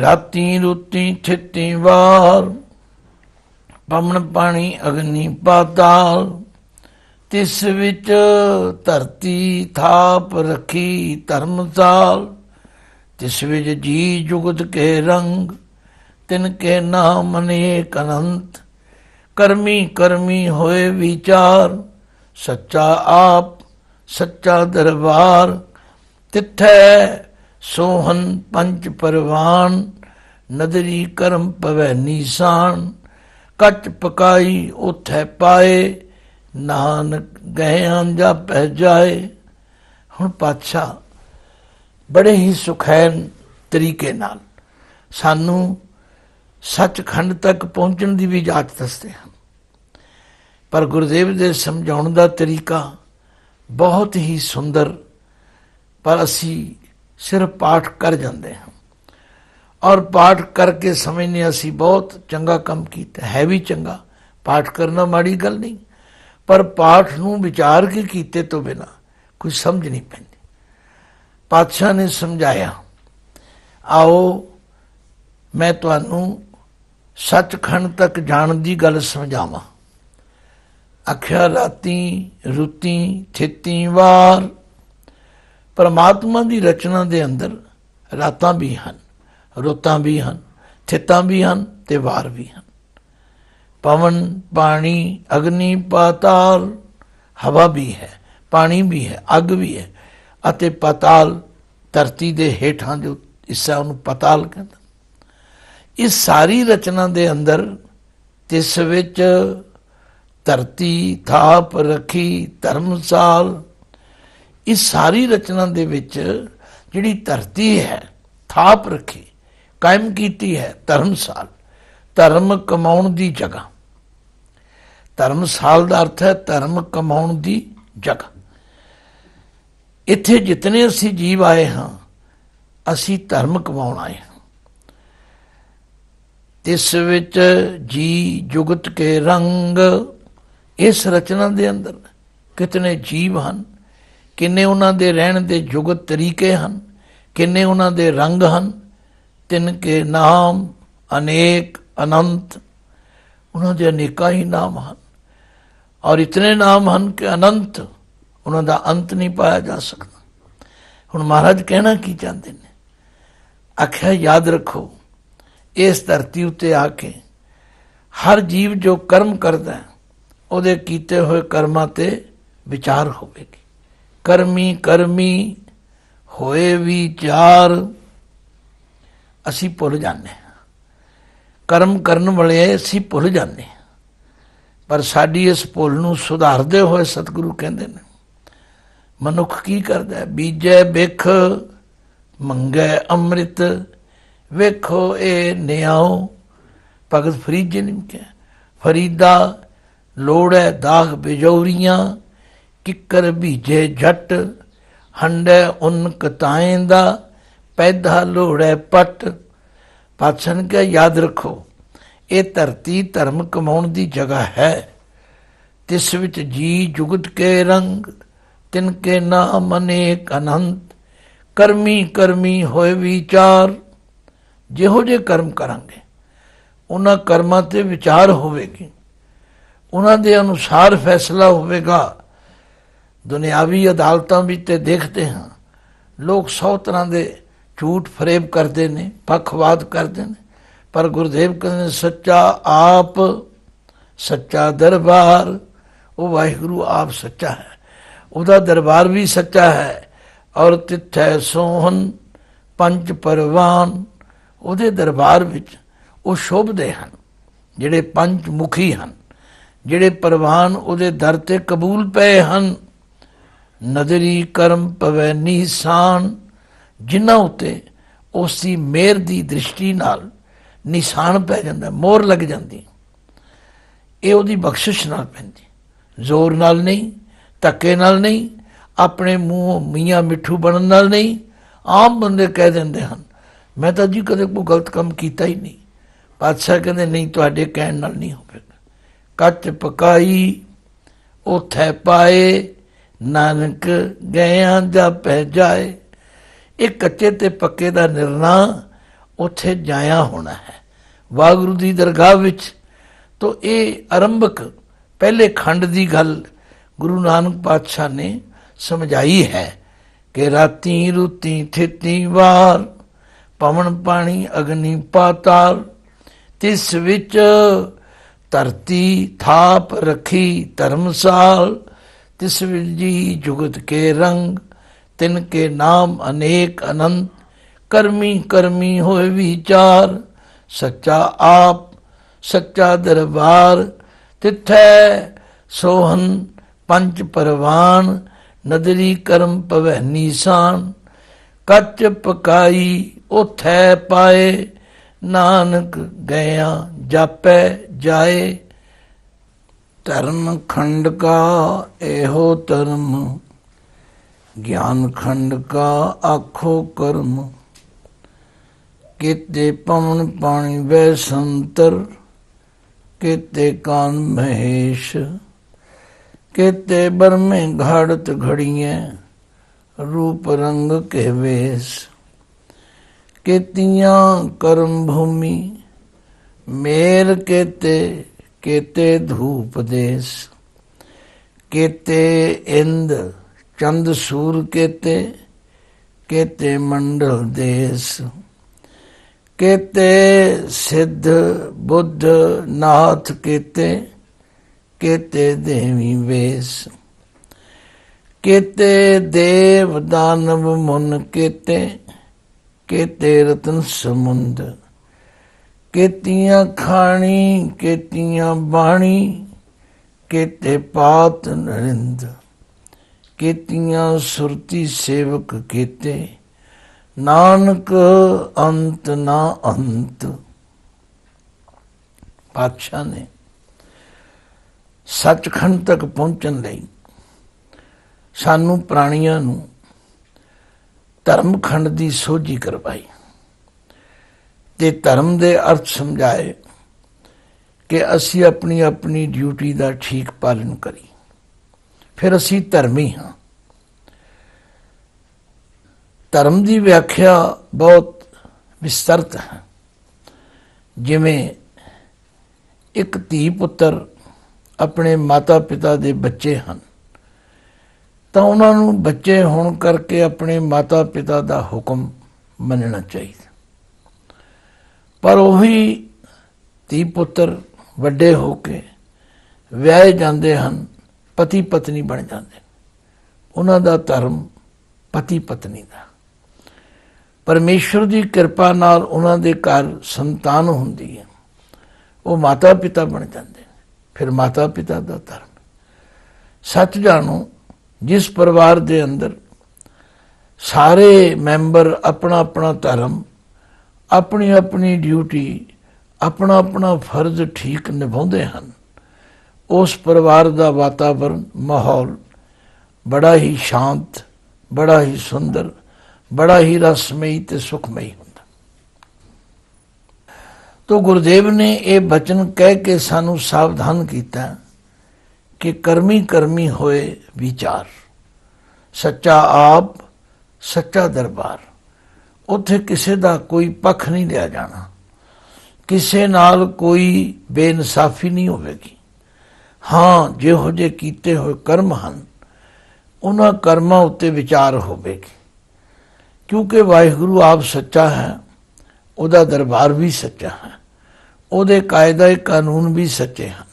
राती रुती थिती वार, पवन पानी अग्नि पाताल, तिस विच धरती थाप रखी धर्मसाल, तिस विच जी जुगत के रंग, तिनके नाम अनेक अनंत, करमी करमी होए विचार, सच्चा आप सच्चा दरबार, तिथै सोहन पंच परवान, नदरी करम पवै नीसान, कच पकाई उथै पाए, नानक गहियां जापै जाए। हुण पातशाह बड़े ही सुखैन तरीके नाल सानू सचखंड तक पहुँचण की भी जाच दसते हैं, पर गुरुदेव के समझाउण का तरीका बहुत ही सुंदर, पर असी सिर्फ पाठ कर जाते हैं और पाठ करके समझने असी बहुत चंगा काम किया है। भी चंगा पाठ करना माड़ी गल नहीं, पर पाठ नूं विचार के कीते तो बिना कोई समझ नहीं पैंदी। पातशाह ने समझाया, आओ मैं तुहानू सचखंड तक जाण की गल समझावां। आख्या राती रुती थिती वार, परमात्मा की रचना के अंदर रातां भी हन, रुतां भी हन, थितां भी हन ते वार भी हन। पवन पानी अग्नि पाताल, हवा भी है, पानी भी है, अग भी है, अते पाताल धरती के हेठां जो हिस्सा उन्होंने पाताल कहते। इस सारी रचना के अंदर तिस विच धरती थाप रखी धर्मसाल, इस सारी रचना के विच जिहड़ी धरती है थाप रखी कायम कीती है धर्मसाल, धर्म कमाउण की जगह। धर्मसाल का अर्थ है धर्म कमाउण की जगह। इत्थे जितने असी जीव आए हाँ, असी धर्म कमाउण आए हाँ। तिस विच जी जुगत के रंग, इस रचना के अंदर कितने जीव हैं, किन्ने उन्हां दे रहण दे जुगत तरीके हैं, किन्ने उन्हां दे रंग हैं, तिनके नाम अनेक अनंत, उन्हां दे अनेका ही नाम हैं और इतने नाम हैं कि अनंत, उन्हां दा अंत नहीं पाया जा सकता। हुण महाराज कहना की चाहते हैं, आख्या याद रखो इस धरती उत्ते आके हर जीव जो कर्म करता है उहदे कीते हुए कर्मां ते विचार होवेगी। कर्मी कर्मी होए विचार, असी भुल जाने कर्म करन वाले असी भुल जाने, पर साडी इस भुल नूं सुधारदे हुए सतगुरु कहंदे ने, मनुख की करदा है, बीजे बिख मंगे अमृत, वेखो ए न्याओ। भगत फरीद जी ने कहा, फरीदा लोड़े दाग बिजौरियां, किकर बीजे झट, हंडे उन कताएं दा, पैदा लोड़े पट। पातशाह ने कहा याद रखो, ये धरती धर्म कमाउण की जगह है, तिस विच जी जुगत के रंग, तिनके नाम अनेक अनंत, करमी करमी होए विचार। जिहो जे कर्म करांगे उन्हां कर्मां ते विचार होवेगी, उन्हां दे अनुसार फैसला होवेगा। दुनियावी अदालतां भी ते देखते हैं लोग 100 तरह के झूठ फरेब करते हैं, पक्षवाद करते हैं, पर गुरुदेव कहते सच्चा आप सच्चा दरबार। वो वाहिगुरु आप सच्चा है, उसका दरबार भी सच्चा है, और तिथै सोहन पंच परवान, ਉਹਦੇ दरबार ਵਿੱਚ ਉਹ ਸ਼ੋਭਦੇ ਹਨ ਜਿਹੜੇ ਪੰਜ ਮੁਖੀ ਹਨ, ਜਿਹੜੇ परवान ਉਹਦੇ ਦਰ ਤੇ ਕਬੂਲ ਪਏ ਹਨ। ਨਦਰੀ ਕਰਮ ਪਵੈ ਨੀਸਾਨ, ਜਿਨ੍ਹਾਂ ਉੱਤੇ ਉਸ ਦੀ ਮਿਹਰ ਦੀ ਦ੍ਰਿਸ਼ਟੀ ਨਾਲ ਨਿਸ਼ਾਨ ਪੈ ਜਾਂਦਾ, ਮੋਹਰ ਲੱਗ ਜਾਂਦੀ। ਇਹ ਉਹਦੀ ਬਖਸ਼ਿਸ਼ ਨਾਲ ਪੈਂਦੀ, ਜ਼ੋਰ ਨਾਲ ਨਹੀਂ, ਧੱਕੇ ਨਾਲ ਨਹੀਂ, ਆਪਣੇ ਮੂੰਹ ਮੀਆਂ ਮਿੱਠੂ ਬਣਨ ਨਾਲ ਨਹੀਂ। ਆਮ ਬੰਦੇ ਕਹਿ ਦਿੰਦੇ ਹਨ मैं तो जी कदे कोई गलत काम किया ही नहीं। पातशाह कहते नहीं, तुहाडे कहण नाल नहीं होवेगा। कच पकाई उथै पाए, नानक गया जापै जाए। एक कच्चे ते पक्के का निर्णय ਉੱਥੇ ਜਾਇਆ ਹੋਣਾ ਹੈ ਵਾਹਿਗੁਰੂ ਦੀ ਦਰਗਾਹ ਵਿੱਚ। ਤੋ ਇਹ ਆਰੰਭਕ ਪਹਿਲੇ ਖੰਡ ਦੀ ਗੱਲ ਗੁਰੂ ਨਾਨਕ ਪਾਤਸ਼ਾਹ ਨੇ ਸਮਝਾਈ ਹੈ ਕਿ ਰਾਤੀ ਰੁਤੀ ਥਿਤੀ ਵਾਰ ਪਵਨ ਪਾਣੀ ਅਗਨੀ ਪਾਤਾਲ ਤਿਸ ਵਿੱਚ ਧਰਤੀ ਥਾਪ ਰੱਖੀ ਧਰਮਸਾਲ ਤਿਸ ਵਿੱਚ ਜੀ ਜੁਗਤ ਕੇ ਰੰਗ ਤਿਨ ਕੇ ਨਾਮ ਅਨੇਕ ਅਨੰਤ ਕਰਮੀ ਕਰਮੀ ਹੋਏ ਵਿਚਾਰ ਸੱਚਾ ਆਪ ਸੱਚਾ ਦਰਬਾਰ ਤਿੱਥੈ ਸੋਹਨ ਪੰਜ ਪਰਵਾਨ ਨਦਰੀ ਕਰਮ ਪਵੈ ਨੀਸਾਨ ਕੱਚ ਪਕਾਈ ਉਥੈ ਪਾਏ ਨਾਨਕ ਗਿਆ ਜਾਪੈ ਜਾਏ ਧਰਮ ਖੰਡ ਕਾ ਇਹੋ ਧਰਮ ਗਿਆਨ ਖੰਡ ਕਾ ਆਖੋ ਕਰਮ ਕਿਤੇ ਪਵਨ ਪਾਣੀ ਵੈ ਸੰਤਰ ਕਿਤੇ ਕਾਨ ਮਹੇਸ਼ ਕਿਤੇ ਬਰਮੇ ਘਾੜਤ ਘੜੀਏ रूप रंग के वेश केतियां कर्म भूमि मेर केते केते धूप देश केते इंद चंद सूर केते केते मंडल देश केते सिद्ध बुद्ध नाथ केते केते देवी वेश केते देव दानव मुन केते केते रतन समुंद केतियां खाणी केतियां बाणी केते पात नरिंद केतियां सुरती सेवक केते नानक अंत ना अंत। पातशाह ने सचखंड तक पहुंचन लई ਸਾਨੂੰ ਪ੍ਰਾਣੀਆਂ ਨੂੰ ਧਰਮਖੰਡ ਦੀ ਸੋਝੀ ਕਰਵਾਈ ਤੇ ਧਰਮ ਦੇ ਅਰਥ ਸਮਝਾਏ ਕਿ ਅਸੀਂ ਆਪਣੀ ਆਪਣੀ ਡਿਊਟੀ ਦਾ ਠੀਕ ਪਾਲਣ ਕਰੀ ਫਿਰ ਅਸੀਂ ਧਰਮੀ ਹਾਂ। ਧਰਮ ਦੀ ਵਿਆਖਿਆ ਬਹੁਤ ਵਿਸਤ੍ਰਿਤ ਹੈ। ਜਿਵੇਂ ਇੱਕ ਧੀ ਪੁੱਤਰ ਆਪਣੇ ਮਾਤਾ ਪਿਤਾ ਦੇ ਬੱਚੇ ਹਨ ਤਾਂ ਉਹਨਾਂ ਨੂੰ ਬੱਚੇ ਹੋਣ ਕਰਕੇ ਆਪਣੇ ਮਾਤਾ ਪਿਤਾ ਦਾ ਹੁਕਮ ਮੰਨਣਾ ਚਾਹੀਦਾ, ਪਰ ਉਹੀ ਧੀ ਪੁੱਤਰ ਵੱਡੇ ਹੋ ਕੇ ਵਿਆਹੇ ਜਾਂਦੇ ਹਨ, ਪਤੀ ਪਤਨੀ ਬਣ ਜਾਂਦੇ, ਉਹਨਾਂ ਦਾ ਧਰਮ ਪਤੀ ਪਤਨੀ ਦਾ। ਪਰਮੇਸ਼ਵਰ ਦੀ ਕਿਰਪਾ ਨਾਲ ਉਹਨਾਂ ਦੇ ਘਰ ਸੰਤਾਨ ਹੁੰਦੀ ਹੈ, ਉਹ ਮਾਤਾ ਪਿਤਾ ਬਣ ਜਾਂਦੇ, ਫਿਰ ਮਾਤਾ ਪਿਤਾ ਦਾ ਧਰਮ। ਸੱਚ ਜਾਣੋ, ਜਿਸ ਪਰਿਵਾਰ ਦੇ ਅੰਦਰ ਸਾਰੇ ਮੈਂਬਰ ਆਪਣਾ ਆਪਣਾ ਧਰਮ, ਆਪਣੀ ਆਪਣੀ ਡਿਊਟੀ, ਆਪਣਾ ਆਪਣਾ ਫਰਜ਼ ਠੀਕ ਨਿਭਾਉਂਦੇ ਹਨ, ਉਸ ਪਰਿਵਾਰ ਦਾ ਵਾਤਾਵਰਨ ਮਾਹੌਲ ਬੜਾ ਹੀ ਸ਼ਾਂਤ, ਬੜਾ ਹੀ ਸੁੰਦਰ, ਬੜਾ ਹੀ ਰਸਮਈ ਤੇ ਸੁਖਮਈ ਹੁੰਦਾ। ਤੋ ਗੁਰਦੇਵ ਨੇ ਇਹ ਬਚਨ ਕਹਿ ਕੇ ਸਾਨੂੰ ਸਾਵਧਾਨ ਕੀਤਾ ਕਿ ਕਰਮੀ ਕਰਮੀ ਹੋਏ ਵਿਚਾਰ, ਸੱਚਾ ਆਪ ਸੱਚਾ ਦਰਬਾਰ। ਉੱਥੇ ਕਿਸੇ ਦਾ ਕੋਈ ਪੱਖ ਨਹੀਂ ਲਿਆ ਜਾਣਾ, ਕਿਸੇ ਨਾਲ ਕੋਈ ਬੇਇਨਸਾਫੀ ਨਹੀਂ ਹੋਵੇਗੀ। ਹਾਂ, ਜਿਹੋ ਜਿਹੇ ਕੀਤੇ ਹੋਏ ਕਰਮ ਹਨ ਉਹਨਾਂ ਕਰਮਾਂ ਉੱਤੇ ਵਿਚਾਰ ਹੋਵੇਗੀ, ਕਿਉਂਕਿ ਵਾਹਿਗੁਰੂ ਆਪ ਸੱਚਾ ਹੈ, ਉਹਦਾ ਦਰਬਾਰ ਵੀ ਸੱਚਾ ਹੈ, ਉਹਦੇ ਕਾਇਦਾ ਕਾਨੂੰਨ ਵੀ ਸੱਚੇ ਹਨ।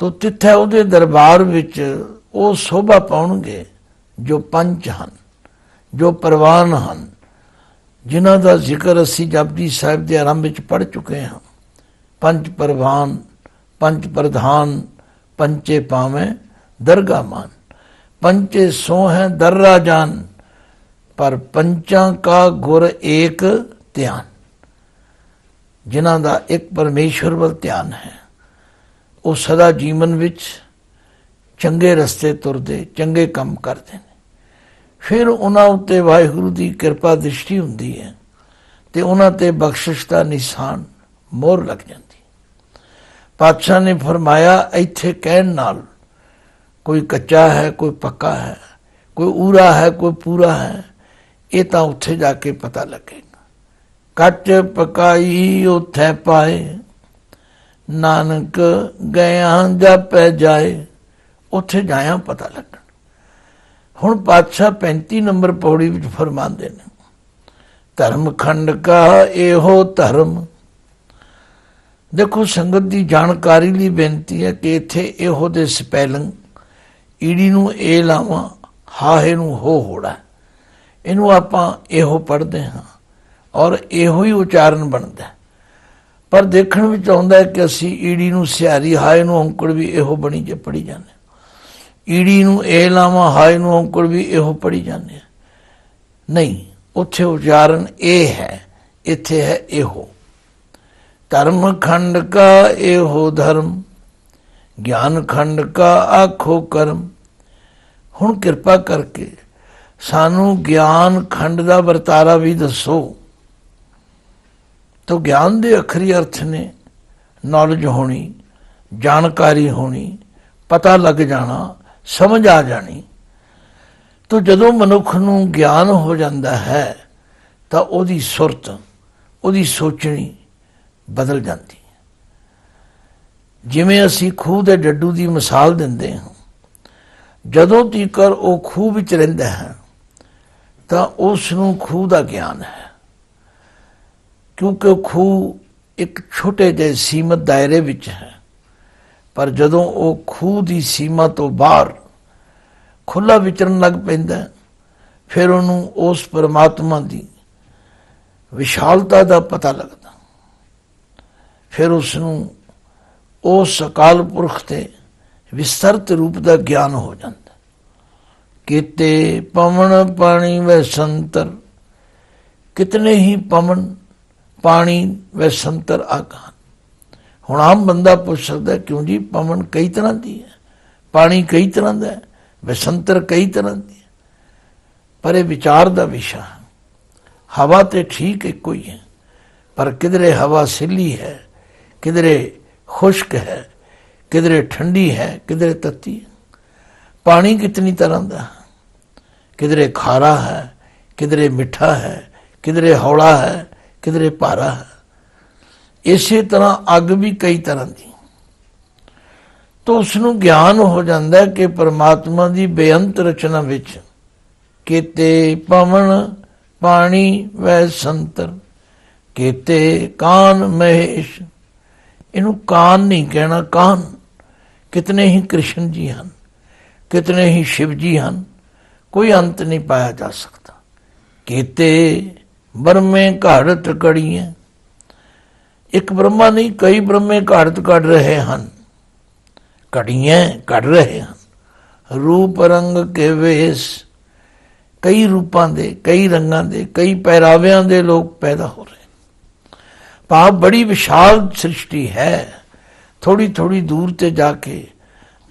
ਤੋ ਤਿੱਥੇ ਉਹਦੇ ਦਰਬਾਰ ਵਿੱਚ ਉਹ ਸ਼ੋਭਾ ਪਾਉਣਗੇ ਜੋ ਪੰਚ ਹਨ, ਜੋ ਪ੍ਰਵਾਨ ਹਨ, ਜਿਨ੍ਹਾਂ ਦਾ ਜ਼ਿਕਰ ਅਸੀਂ ਜਪਜੀ ਸਾਹਿਬ ਦੇ ਆਰੰਭ ਵਿੱਚ ਪੜ੍ਹ ਚੁੱਕੇ ਹਾਂ। ਪੰਜ ਪ੍ਰਵਾਨ, ਪੰਜ ਪ੍ਰਧਾਨ, ਪੰਚੇ ਪਾਵੇਂ ਦਰਗਾ ਮਾਨ, ਪੰਚੇ ਸੋ ਹੈ ਦर्रा जान, ਪਰ ਪੰਚਾਂ ਕਾ ਗੁਰ ਏਕ ਧਿਆਨ। ਜਿਨ੍ਹਾਂ ਦਾ ਇੱਕ ਪਰਮੇਸ਼ਵਰ ਵੱਲ ਧਿਆਨ ਹੈ, ਉਹ ਸਦਾ ਜੀਵਨ ਵਿੱਚ ਚੰਗੇ ਰਸਤੇ ਤੁਰਦੇ, ਚੰਗੇ ਕੰਮ ਕਰਦੇ ਨੇ। ਫਿਰ ਉਹਨਾਂ ਉੱਤੇ ਵਾਹਿਗੁਰੂ ਦੀ ਕਿਰਪਾ ਦ੍ਰਿਸ਼ਟੀ ਹੁੰਦੀ ਹੈ ਤੇ ਉਹਨਾਂ ਤੇ ਬਖਸ਼ਿਸ਼ ਦਾ ਨਿਸ਼ਾਨ ਮੋਹਰ ਲੱਗ ਜਾਂਦੀ। ਪਾਤਸ਼ਾਹ ਨੇ ਫਰਮਾਇਆ, ਇੱਥੇ ਕਹਿਣ ਨਾਲ ਕੋਈ ਕੱਚਾ ਹੈ, ਕੋਈ ਪੱਕਾ ਹੈ, ਕੋਈ ਊਰਾ ਹੈ, ਕੋਈ ਪੂਰਾ ਹੈ, ਇਹ ਤਾਂ ਉੱਥੇ ਜਾ ਕੇ ਪਤਾ ਲੱਗੇਗਾ। ਕੱਚ ਪਕਾਈ ਉਥੈ ਪਾਏ, ਨਾਨਕ ਗਿਆ ਜਾਪੈ ਜਾਏ। ਉੱਥੇ ਜਾਇਆ ਪਤਾ ਲੱਗਣ। ਹੁਣ ਪਾਤਸ਼ਾਹ 35 ਨੰਬਰ ਪੌੜੀ ਵਿੱਚ ਫਰਮਾਉਂਦੇ ਨੇ, ਧਰਮ ਖੰਡ ਕਾ ਇਹੋ ਧਰਮ। ਦੇਖੋ ਸੰਗਤ ਦੀ ਜਾਣਕਾਰੀ ਲਈ ਬੇਨਤੀ ਹੈ ਕਿ ਇੱਥੇ ਇਹੋ ਦੇ ਸਪੈਲਿੰਗ, ਈੜੀ ਨੂੰ ਏ ਲਾਵਾਂ, ਹਾਹੇ ਨੂੰ ਹੋ ਹੋੜਾ, ਇਹਨੂੰ ਆਪਾਂ ਇਹੋ ਪੜ੍ਹਦੇ ਹਾਂ ਔਰ ਇਹੋ ਹੀ ਉਚਾਰਨ ਬਣਦਾ। ਪਰ ਦੇਖਣ ਵਿੱਚ ਆਉਂਦਾ ਹੈ ਕਿ ਅਸੀਂ ਈੜੀ ਨੂੰ ਸਿਹਾਰੀ, ਹਾਏ ਨੂੰ ਔਂਕੜ ਵੀ ਇਹੋ ਬਣੀ ਜੇ ਪੜ੍ਹੀ ਜਾਂਦੇ, ਈੜੀ ਨੂੰ ਏ ਲਾਵਾਂ, ਹਾਏ ਨੂੰ ਔਂਕੜ ਵੀ ਇਹੋ ਪੜ੍ਹੀ ਜਾਂਦੇ। ਨਹੀਂ, ਉੱਥੇ ਉਚਾਰਨ ਇਹ ਹੈ, ਇੱਥੇ ਹੈ ਇਹੋ। ਧਰਮ ਖੰਡ ਕਾ ਇਹੋ ਧਰਮ, ਗਿਆਨ ਖੰਡ ਕਾ ਆਖੋ ਕਰਮ। ਹੁਣ ਕਿਰਪਾ ਕਰਕੇ ਸਾਨੂੰ ਗਿਆਨ ਖੰਡ ਦਾ ਵਰਤਾਰਾ ਵੀ ਦੱਸੋ। ਤਾਂ ਗਿਆਨ ਦੇ ਅਖਰੀ ਅਰਥ ਨੇ ਨੌਲੇਜ ਹੋਣੀ, ਜਾਣਕਾਰੀ ਹੋਣੀ, ਪਤਾ ਲੱਗ ਜਾਣਾ, ਸਮਝ ਆ ਜਾਣੀ। ਤਾਂ ਜਦੋਂ ਮਨੁੱਖ ਨੂੰ ਗਿਆਨ ਹੋ ਜਾਂਦਾ ਹੈ ਤਾਂ ਉਹਦੀ ਸੁਰਤ, ਉਹਦੀ ਸੋਚਣੀ ਬਦਲ ਜਾਂਦੀ ਹੈ। ਜਿਵੇਂ ਅਸੀਂ ਖੂਹ ਦੇ ਡੱਡੂ ਦੀ ਮਿਸਾਲ ਦਿੰਦੇ ਹਾਂ, ਜਦੋਂ ਤੀਕਰ ਉਹ ਖੂਹ ਵਿੱਚ ਰਹਿੰਦਾ ਹੈ ਤਾਂ ਉਸ ਨੂੰ ਖੂਹ ਦਾ ਗਿਆਨ ਹੈ, ਕਿਉਂਕਿ ਉਹ ਖੂਹ ਇੱਕ ਛੋਟੇ ਜਿਹੇ ਸੀਮਤ ਦਾਇਰੇ ਵਿੱਚ ਹੈ। ਪਰ ਜਦੋਂ ਉਹ ਖੂਹ ਦੀ ਸੀਮਾ ਤੋਂ ਬਾਹਰ ਖੁੱਲ੍ਹਾ ਵਿਚਰਨ ਲੱਗ ਪੈਂਦਾ, ਫਿਰ ਉਹਨੂੰ ਉਸ ਪਰਮਾਤਮਾ ਦੀ ਵਿਸ਼ਾਲਤਾ ਦਾ ਪਤਾ ਲੱਗਦਾ। ਫਿਰ ਉਸ ਨੂੰ ਉਸ ਅਕਾਲ ਪੁਰਖ ਤੇ ਵਿਸਤ੍ਰਿਤ ਰੂਪ ਦਾ ਗਿਆਨ ਹੋ ਜਾਂਦਾ। ਕੀਤੇ ਪਵਨ ਪਾਣੀ ਵੈ ਸੰਤਰ, ਕਿਤਨੇ ਹੀ ਪਵਨ, ਪਾਣੀ ਵੈ ਸੰਤਰ ਆਗਾਨ। ਹੁਣ ਆਮ ਬੰਦਾ ਪੁੱਛ ਸਕਦਾ, ਕਿਉਂ ਜੀ ਪਵਨ ਕਈ ਤਰ੍ਹਾਂ ਦੀ ਹੈ, ਪਾਣੀ ਕਈ ਤਰ੍ਹਾਂ ਦਾ ਹੈ, ਵਸੰਤਰ ਕਈ ਤਰ੍ਹਾਂ ਦੀ ਹੈ। ਪਰ ਇਹ ਵਿਚਾਰ ਦਾ ਵਿਸ਼ਾ ਹੈ। ਹਵਾ ਤੇ ਠੀਕ ਇੱਕੋ ਹੀ ਹੈ, ਪਰ ਕਿਧਰੇ ਹਵਾ ਸਿੱਲੀ ਹੈ, ਕਿਧਰੇ ਖੁਸ਼ਕ ਹੈ, ਕਿਧਰੇ ਠੰਡੀ ਹੈ, ਕਿਧਰੇ ਤੱਤੀ ਹੈ। ਪਾਣੀ ਕਿਤਨੀ ਤਰ੍ਹਾਂ ਦਾ ਹੈ, ਕਿਧਰੇ ਖਾਰਾ ਹੈ, ਕਿਧਰੇ ਮਿੱਠਾ ਹੈ, ਕਿਧਰੇ ਹੌਲਾ ਹੈ, ਕਿਧਰੇ ਭਾਰਾ ਹੈ। ਇਸੇ ਤਰ੍ਹਾਂ ਅੱਗ ਵੀ ਕਈ ਤਰ੍ਹਾਂ ਦੀ। ਤਾਂ ਉਸ ਨੂੰ ਗਿਆਨ ਹੋ ਜਾਂਦਾ ਕਿ ਪਰਮਾਤਮਾ ਦੀ ਬੇਅੰਤ ਰਚਨਾ ਵਿੱਚ ਕੀਤੇ ਪਵਨ ਪਾਣੀ ਵੈ ਸੰਤਰ, ਕੀਤੇ ਕਾਨ ਮਹੇਸ਼। ਇਹਨੂੰ ਕਾਨ ਨਹੀਂ ਕਹਿਣਾ, ਕਾਨ। ਕਿਤਨੇ ਹੀ ਕ੍ਰਿਸ਼ਨ ਜੀ ਹਨ, ਕਿਤਨੇ ਹੀ ਸ਼ਿਵ ਜੀ ਹਨ, ਕੋਈ ਅੰਤ ਨਹੀਂ ਪਾਇਆ ਜਾ ਸਕਦਾ। ਕੀਤੇ ਬ੍ਰਹਮੇ ਘਾੜਤ ਕੜੀਆਂ, ਇੱਕ ਬ੍ਰਹਮਾ ਨਹੀਂ, ਕਈ ਬ੍ਰਹਮੇ ਘਾੜਤ ਕੱਢ ਰਹੇ ਹਨ, ਘੜੀਆਂ ਕੱਢ ਰਹੇ ਹਨ। ਰੂਪ ਰੰਗ ਕੇ ਵੇਸ, ਕਈ ਰੂਪਾਂ ਦੇ, ਕਈ ਰੰਗਾਂ ਦੇ, ਕਈ ਪਹਿਰਾਵਿਆਂ ਦੇ ਲੋਕ ਪੈਦਾ ਹੋ ਰਹੇ। ਭਾਵ ਬੜੀ ਵਿਸ਼ਾਲ ਸ੍ਰਿਸ਼ਟੀ ਹੈ। ਥੋੜੀ ਥੋੜੀ ਦੂਰ ਤੇ ਜਾ ਕੇ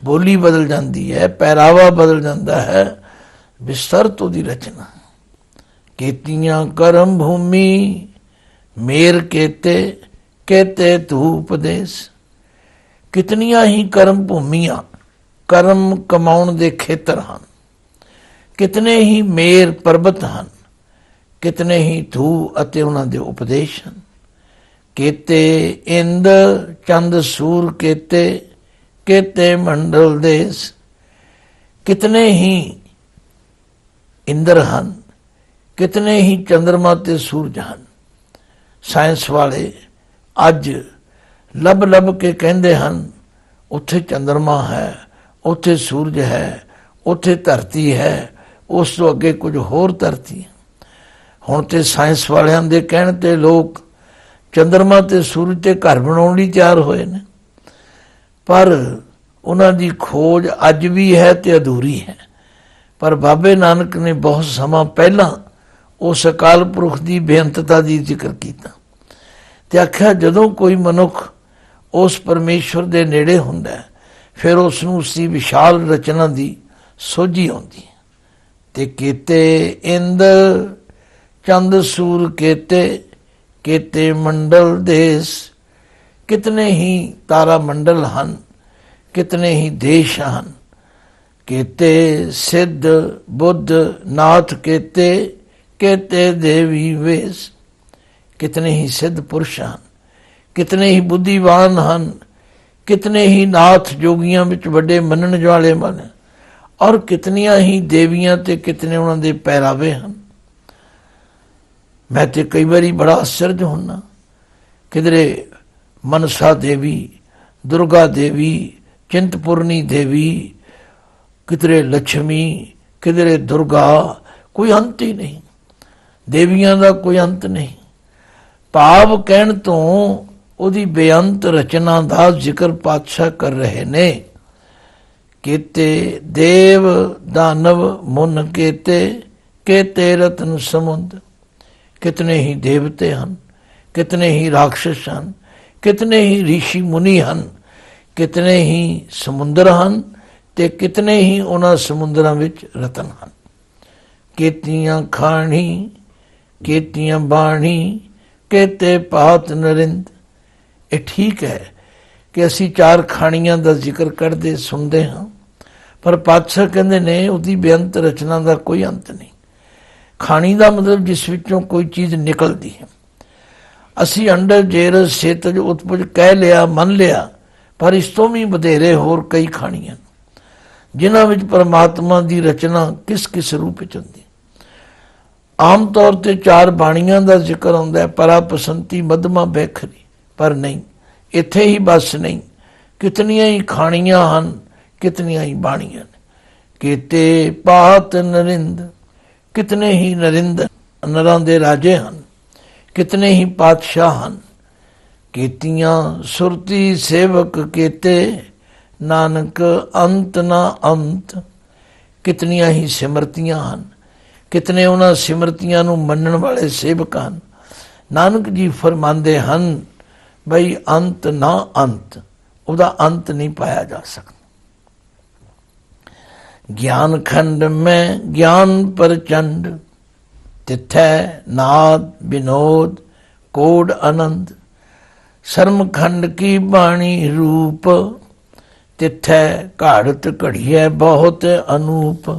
ਬੋਲੀ ਬਦਲ ਜਾਂਦੀ ਹੈ, ਪਹਿਰਾਵਾ ਬਦਲ ਜਾਂਦਾ ਹੈ, ਵਿਸਤ੍ਰਿਤ ਉਹਦੀ ਰਚਨਾ। ਕੀਤੀਆਂ ਕਰਮ ਭੂਮੀ ਮੇਰ ਕੀਤੇ, ਕੀਤੇ ਤੂੰ ਉਪਦੇਸ਼। ਕਿਤਨੀਆਂ ਹੀ ਕਰਮ ਭੂਮੀਆਂ, ਕਰਮ ਕਮਾਉਣ ਦੇ ਖੇਤਰ ਹਨ, ਕਿਤਨੇ ਹੀ ਮੇਰ ਪਰਬਤ ਹਨ, ਕਿਤਨੇ ਹੀ ਧੂ ਅਤੇ ਉਹਨਾਂ ਦੇ ਉਪਦੇਸ਼ ਹਨ। ਕੀਤੇ ਇੰਦ ਚੰਦ ਸੂਰ ਕੀਤੇ, ਕੀਤੇ ਮੰਡਲ ਦੇਸ। ਕਿਤਨੇ ਹੀ ਇੰਦਰ ਹਨ, ਕਿਤਨੇ ਹੀ ਚੰਦਰਮਾ ਤੇ ਸੂਰਜ ਹਨ। ਸਾਇੰਸ ਵਾਲੇ ਅੱਜ ਲੱਭ ਲੱਭ ਕੇ ਕਹਿੰਦੇ ਹਨ, ਉੱਥੇ ਚੰਦਰਮਾ ਹੈ, ਉੱਥੇ ਸੂਰਜ ਹੈ, ਉੱਥੇ ਧਰਤੀ ਹੈ, ਉਸ ਤੋਂ ਅੱਗੇ ਕੁਝ ਹੋਰ ਧਰਤੀ ਹੈ। ਹੁਣ ਤੇ ਸਾਇੰਸ ਵਾਲਿਆਂ ਦੇ ਕਹਿਣ ਤੇ ਲੋਕ ਚੰਦਰਮਾ ਤੇ ਸੂਰਜ ਤੇ ਘਰ ਬਣਾਉਣ ਲਈ ਤਿਆਰ ਹੋਏ ਨੇ, ਪਰ ਉਹਨਾਂ ਦੀ ਖੋਜ ਅੱਜ ਵੀ ਹੈ ਤੇ ਅਧੂਰੀ ਹੈ। ਪਰ ਬਾਬੇ ਨਾਨਕ ਨੇ ਬਹੁਤ ਸਮਾਂ ਪਹਿਲਾਂ ਉਸ ਅਕਾਲ ਪੁਰਖ ਦੀ ਬੇਅੰਤਤਾ ਦੀ ਜ਼ਿਕਰ ਕੀਤਾ ਤੇ ਆਖਿਆ, ਜਦੋਂ ਕੋਈ ਮਨੁੱਖ ਉਸ ਪਰਮੇਸ਼ਵਰ ਦੇ ਨੇੜੇ ਹੁੰਦਾ ਫਿਰ ਉਸ ਨੂੰ ਉਸ ਦੀ ਵਿਸ਼ਾਲ ਰਚਨਾ ਦੀ ਸੋਝੀ ਆਉਂਦੀ ਹੈ। ਤੇ ਕੀਤੇ ਇੰਦ ਚੰਦ ਸੂਰ ਕੀਤੇ, ਕੀਤੇ ਮੰਡਲ ਦੇਸ਼। ਕਿਤਨੇ ਹੀ ਤਾਰਾ ਮੰਡਲ ਹਨ, ਕਿਤਨੇ ਹੀ ਦੇਸ਼ ਹਨ। ਕੀਤੇ ਸਿੱਧ ਬੁੱਧ ਨਾਥ ਕੀਤੇ, ਕੀਤੇ ਦੇਵੀ ਵੇਸ। कितने ही सिद्ध पुरुष हैं, कितने ही बुद्धिवान हैं, कितने ही नाथ जोगियां विच वड्डे मनण वाले मन, और कितनियां ही देवियां ते कितने उन्हां दे पहरावे हैं। मैं तो कई बारी बड़ा आश्चर्य होना, किधरे मनसा देवी, दुर्गा देवी, चिंतपूर्णी देवी, किधरे लक्ष्मी, किधरे दुर्गा, कोई अंत ही नहीं, देवियां का कोई अंत नहीं। भाव कहण तो उहदी बेअंत रचना का जिक्र पातशाह कर रहे ने। केते देव दानव मुन केते, केते रतन समुद्र। कितने ही देवते हैं, कितने ही राक्षस हैं, कितने ही ऋषि मुनि हैं, कितने ही समुद्र हैं, ते कितने ही उन्हां समुद्रां विच रतन हैं। केतियां खाणी, केतियां बाणी, केते पात नरिंद। ये ठीक है कि असी चार खाणियां का जिक्र करते सुनते हाँ, पर पातशाह कहते ने उसकी बेअंत रचना का कोई अंत नहीं। खाणी का मतलब जिस विचों कोई चीज़ निकलती है। असी अंडर जेरस सेतज उत्पुज कह लिया, मन लिया, पर इस तो भी वधेरे होर कई खाणियां जिन्हां विच परमात्मा की रचना किस किस रूप विच हुंदी। आम तौर पर चार बाणियां का जिक्र आउंदा है, परा पसंती मधमा बैखरी, पर नहीं, इत्थे ही बस नहीं, कितनियां ही खाणियां हन, कितनियां ही बाणियां ने। केते पात नरिंद, कितने ही नरिंद नरां दे राजे हन, कितने ही पातशाह हन। केतियां सुरती सेवक केते, नानक अंत ना अंत। कितनियां ही सिमरतियां हन, कितने उन्हां सिमरतियां नूं मनण वाले सेवक हन। नानक जी फरमांदे हन बई अंत ना अंत, उहदा अंत नहीं पाया जा सकता। ज्ञान खंड में ज्ञान प्रचंड, तिथै नाद विनोद कोड आनंद। शर्म खंड की बाणी रूप, तिथै घाड़त घड़िए बहुत अनूप।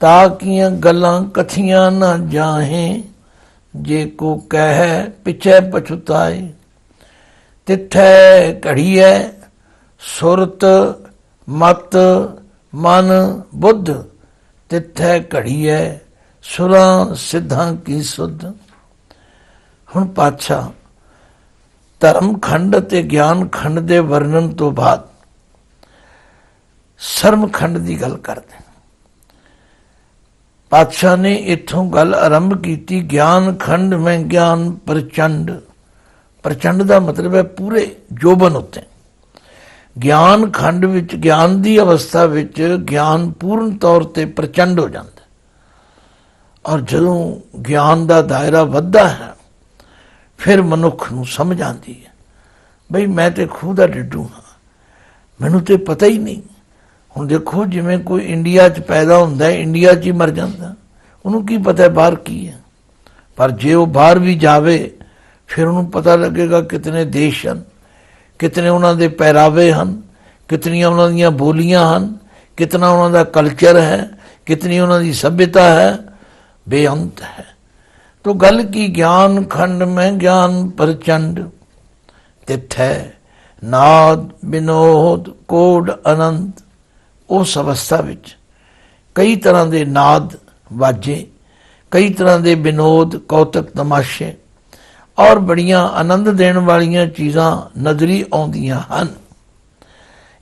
ताकियां गल्लां कथियां ना जाहे, जे को कह पिछे पछुताए। तिथै घड़िए सुरत मत मन बुद्ध, तिथै घड़िए सुरां सिद्धां की सुध। हुण पातशाह धर्म खंड ते ज्ञान खंड के वर्णन तो बाद शर्म खंड की गल करते। पातशाह ने इत्थों गल आरंभ की, ज्ञान खंड में ज्ञान प्रचंड। प्रचंड का मतलब है पूरे जोबन उत्ते। ज्ञान खंड विच ज्ञान की अवस्था विच ज्ञान पूर्ण तौर पर प्रचंड हो जाता, और जदों ज्ञान का दायरा वधदा है फिर मनुख नूं समझ आती है बई मैं तो खूह का डिड्डू हाँ, मैनू तो पता ही नहीं। हुण देखो जिमें कोई इंडिया च पैदा होंदा है, इंडिया च ही मर जाता, उन्होंने की पता है बाहर की है। पर जे वो बाहर भी जावे फिर उन्होंने पता लगेगा कितने देश हैं, कितने उन्होंने पहरावे हैं, कितनियां उन्होंने बोलियां हैं, कितना उन्होंने कल्चर है, कितनी उन्होंने सभ्यता है, बेअंत है। तो गल की ज्ञान खंड में ज्ञान प्रचंड, तिथै नाद विनोद कोड आनंद। उस अवस्था विच कई तरह के नाद वाजे, कई तरह के विनोद कौतक तमाशे और बड़ियां आनंद देने वालियां चीज़ां नजरी आउंदियां हन।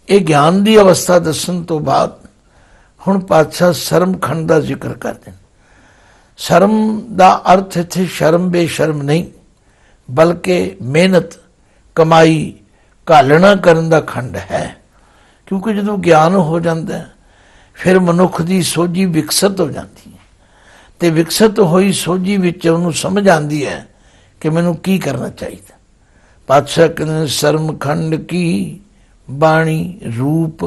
ये ज्ञान की अवस्था दसन तो बाद हुण पातशाह शर्म खंड का जिक्र करते हैं। शर्म का अर्थ इत्थे शर्म बेशर्म नहीं, बल्कि मेहनत कमाई घालना करन दा खंड है। क्योंकि जो ज्ञान हो जाता है फिर मनुख की सोझी विकसित हो जाती है, तो विकसित हुई सोझी विच उन्होंने समझ आती है कि मैनू की करना चाहिए। पातशाह कहते शर्म खंड की बाणी रूप।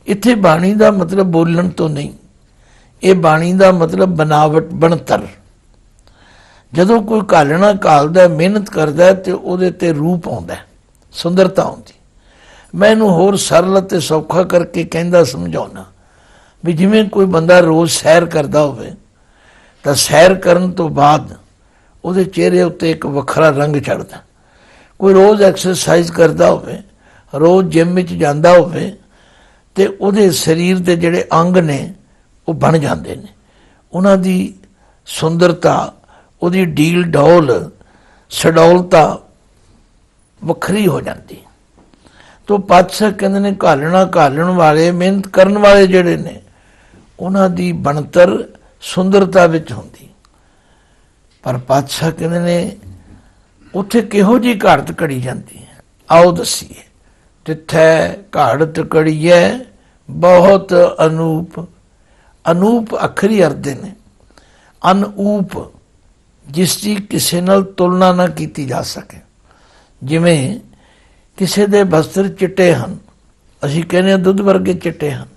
इत्थे बाणी का मतलब बोलन तो नहीं, ये बाणी का मतलब बनावट बनतर। जदों कोई घालना घालदा मेहनत करता है तो उहदे ते रूप आउंदा है, सुंदरता आउंदी। मैं इनू होर सरल ते सौखा करके कहंदा समझाउणा भी जिवें कोई बंदा रोज़ सैर करता होवे तां सैर करन तो बाद ਉਹਦੇ ਚਿਹਰੇ ਉੱਤੇ ਇੱਕ ਵੱਖਰਾ ਰੰਗ ਚੜ੍ਹਦਾ। ਕੋਈ ਰੋਜ਼ ਐਕਸਰਸਾਈਜ਼ ਕਰਦਾ ਹੋਵੇ, ਰੋਜ਼ ਜਿਮ ਵਿੱਚ ਜਾਂਦਾ ਹੋਵੇ, ਤੇ ਉਹਦੇ ਸਰੀਰ ਦੇ ਜਿਹੜੇ ਅੰਗ ਨੇ ਉਹ ਬਣ ਜਾਂਦੇ ਨੇ, ਉਹਨਾਂ ਦੀ ਸੁੰਦਰਤਾ, ਉਹਦੀ ਡੀਲ ਡੌਲ ਸਡੌਲਤਾ ਵੱਖਰੀ ਹੋ ਜਾਂਦੀ। ਤੋ ਪਾਤਸ਼ਾਹ ਕਹਿੰਦੇ ਨੇ ਘਾਲਣ ਵਾਲੇ, ਮਿਹਨਤ ਕਰਨ ਵਾਲੇ ਜਿਹੜੇ ਨੇ, ਉਹਨਾਂ ਦੀ ਬਣਤਰ ਸੁੰਦਰਤਾ ਵਿੱਚ ਹੁੰਦੀ। ਪਰ ਪਾਤਸ਼ਾਹ ਕਹਿੰਦੇ ਨੇ ਉੱਥੇ ਕਿਹੋ ਜਿਹੀ ਘਾੜਤ ਘੜੀ ਜਾਂਦੀ ਹੈ, ਆਓ ਦੱਸੀਏ। ਤਿੱਥੈ ਘਾੜਤ ਘੜੀਐ ਬਹੁਤ ਅਨੂਪ। ਅਨੂਪ ਅੱਖਰੀ ਅਰਥ ਨੇ ਅਨਊਪ, ਜਿਸ ਦੀ ਕਿਸੇ ਨਾਲ ਤੁਲਨਾ ਨਾ ਕੀਤੀ ਜਾ ਸਕੇ। ਜਿਵੇਂ ਕਿਸੇ ਦੇ ਬਸਤਰ ਚਿੱਟੇ ਹਨ, ਅਸੀਂ ਕਹਿੰਦੇ ਹਾਂ ਦੁੱਧ ਵਰਗੇ ਚਿੱਟੇ ਹਨ।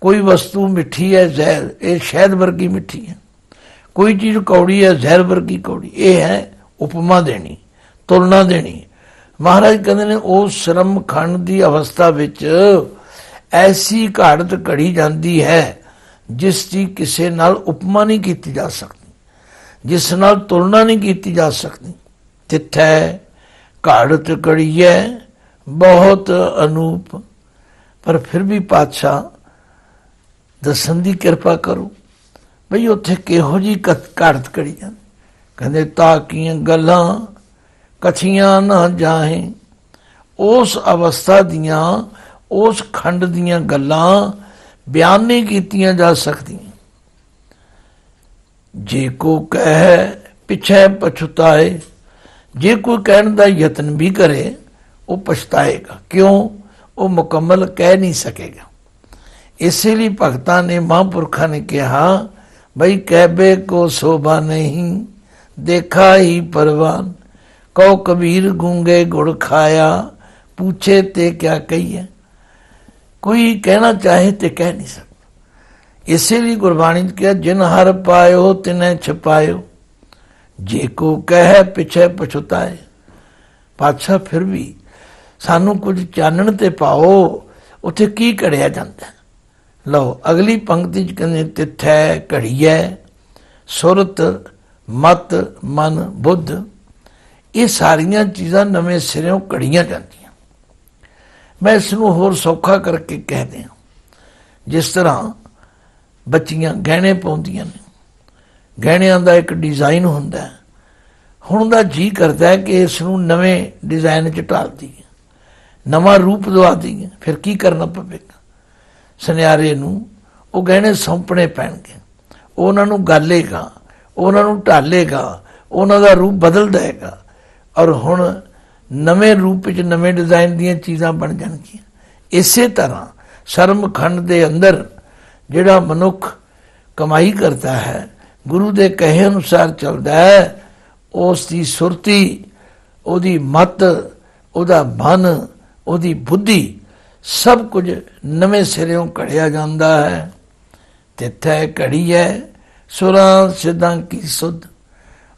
ਕੋਈ ਵਸਤੂ ਮਿੱਠੀ ਹੈ, ਜ਼ਹਿਰ, ਇਹ ਸ਼ਹਿਦ ਵਰਗੀ ਮਿੱਠੀ ਹੈ। ਕੋਈ ਚੀਜ਼ ਕੌੜੀ ਹੈ, ਜ਼ਹਿਰ ਵਰਗੀ ਕੌੜੀ। ਇਹ ਹੈ ਉਪਮਾ ਦੇਣੀ, ਤੁਲਨਾ ਦੇਣੀ। ਮਹਾਰਾਜ ਕਹਿੰਦੇ ਨੇ ਉਸ ਸ਼ਰਮ ਖੰਡ ਦੀ ਅਵਸਥਾ ਵਿੱਚ ਐਸੀ ਘਾੜਤ ਘੜੀ ਜਾਂਦੀ ਹੈ ਜਿਸ ਦੀ ਕਿਸੇ ਨਾਲ ਉਪਮਾ ਨਹੀਂ ਕੀਤੀ ਜਾ ਸਕਦੀ, ਜਿਸ ਨਾਲ ਤੁਲਨਾ ਨਹੀਂ ਕੀਤੀ ਜਾ ਸਕਦੀ। ਤਿੱਥੈ ਘਾੜਤ ਘੜੀਐ ਬਹੁਤ ਅਨੂਪ। ਪਰ ਫਿਰ ਵੀ ਪਾਤਸ਼ਾਹ ਦੱਸਣ ਦੀ ਕਿਰਪਾ ਕਰੋ ਬਈ ਉੱਥੇ ਕਿਹੋ ਜਿਹੀ ਘਾੜਤ ਘੜੀ ਜਾਂਦੀ। ਕਹਿੰਦੇ ਤਾਕੀਆਂ ਗੱਲਾਂ ਕਥੀਆਂ ਨਾ ਜਾਹੇ। ਉਸ ਅਵਸਥਾ ਦੀਆਂ, ਉਸ ਖੰਡ ਦੀਆਂ ਗੱਲਾਂ ਬਿਆਨ ਨਹੀਂ ਕੀਤੀਆਂ ਜਾ ਸਕਦੀਆਂ। ਜੇ ਕੋ ਕਹਿ ਪਿਛੈ ਪਛਤਾਏ, ਜੇ ਕੋਈ ਕਹਿਣ ਦਾ ਯਤਨ ਵੀ ਕਰੇ ਉਹ ਪਛਤਾਏਗਾ। ਕਿਉਂ? ਉਹ ਮੁਕੰਮਲ ਕਹਿ ਨਹੀਂ ਸਕੇਗਾ। ਇਸੇ ਲਈ ਭਗਤਾਂ ਨੇ, ਮਹਾਂਪੁਰਖਾਂ ਨੇ ਕਿਹਾ ਬਈ ਕਹਿਬੇ ਕੋ ਸ਼ੋਭਾ ਨਹੀਂ, ਦੇਖਾ ਹੀ ਪਰਵਾਨ। ਕਹੋ ਕਬੀਰ ਗੂੰਗੇ ਗੁੜ ਖਾਇਆ, ਪੁੱਛੇ ਤੇ ਕਿਆ ਕਹੀਏ। ਕੋਈ ਕਹਿਣਾ ਚਾਹੇ ਤੇ ਕਹਿ ਨਹੀਂ ਸਕਦਾ। ਇਸੇ ਲਈ ਗੁਰਬਾਣੀ ਚ ਕਿਹਾ ਜਿਨ ਹਰ ਪਾਇਓ ਤਿਨੈ ਛਪਾਇਓ, ਜੇ ਕੋ ਕਹਿ ਪਿਛੇ ਪਛਤਾਏ। ਪਾਤਸ਼ਾਹ ਫਿਰ ਵੀ ਸਾਨੂੰ ਕੁਝ ਚਾਨਣ ਤੇ ਪਾਓ, ਉੱਥੇ ਕੀ ਘੜਿਆ ਜਾਂਦਾ। ਲਓ ਅਗਲੀ ਪੰਕਤੀ ਚ ਕਹਿੰਦੇ ਤਿੱਥੈ ਘੜੀਐ ਸੁਰਤ ਮਤ ਮਨ ਬੁੱਧ। ਇਹ ਸਾਰੀਆਂ ਚੀਜ਼ਾਂ ਨਵੇਂ ਸਿਰਿਓਂ ਘੜੀਆਂ ਜਾਂਦੀਆਂ। ਮੈਂ ਇਸ ਨੂੰ ਹੋਰ ਸੌਖਾ ਕਰਕੇ ਕਹਿ ਦਿਆਂ, ਜਿਸ ਤਰ੍ਹਾਂ ਬੱਚੀਆਂ ਗਹਿਣੇ ਪਾਉਂਦੀਆਂ ਨੇ, ਗਹਿਣਿਆਂ ਦਾ ਇੱਕ ਡਿਜ਼ਾਈਨ ਹੁੰਦਾ ਹੈ। ਹੁਣ ਦਾ ਜੀ ਕਰਦਾ ਹੈ ਕਿ ਇਸ ਨੂੰ ਨਵੇਂ ਡਿਜ਼ਾਈਨ 'ਚ ਢਾਲ ਦਈਏ, ਨਵਾਂ ਰੂਪ ਦਵਾ ਦਈਏ। ਫਿਰ ਕੀ ਕਰਨਾ ਪਵੇਗਾ? ਸੁਨਿਆਰੇ ਨੂੰ ਉਹ ਗਹਿਣੇ ਸੌਂਪਣੇ ਪੈਣਗੇ, ਉਹ ਉਹਨਾਂ ਨੂੰ ਗਾਲੇਗਾ, ਉਹਨਾਂ ਨੂੰ ਢਾਲੇਗਾ, ਉਹਨਾਂ ਦਾ ਰੂਪ ਬਦਲ ਦੇਗਾ, ਔਰ ਹੁਣ ਨਵੇਂ ਰੂਪ ਵਿੱਚ ਨਵੇਂ ਡਿਜ਼ਾਈਨ ਦੀਆਂ ਚੀਜ਼ਾਂ ਬਣ ਜਾਣਗੀਆਂ। ਇਸੇ ਤਰ੍ਹਾਂ ਸ਼ਰਮਖੰਡ ਦੇ ਅੰਦਰ ਜਿਹੜਾ ਮਨੁੱਖ ਕਮਾਈ ਕਰਦਾ ਹੈ, ਗੁਰੂ ਦੇ ਕਹੇ ਅਨੁਸਾਰ ਚੱਲਦਾ ਹੈ, ਉਸ ਦੀ ਸੁਰਤੀ, ਉਹਦੀ ਮਤ, ਉਹਦਾ ਮਨ, ਉਹਦੀ ਬੁੱਧੀ, ਸਭ ਕੁਝ ਨਵੇਂ ਸਿਰਿਓਂ ਘੜਿਆ ਜਾਂਦਾ ਹੈ। ਤਿੱਥੈ ਘੜੀਐ ਸੁਰਾਂ ਸਿੱਧਾਂ ਕੀ ਸੁਧ।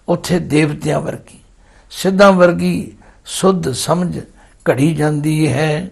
ਉੱਥੇ ਦੇਵਤਿਆਂ ਵਰਗੀ, ਸਿੱਧਾਂ ਵਰਗੀ ਸੁਧ ਸਮਝ ਘੜੀ ਜਾਂਦੀ ਹੈ।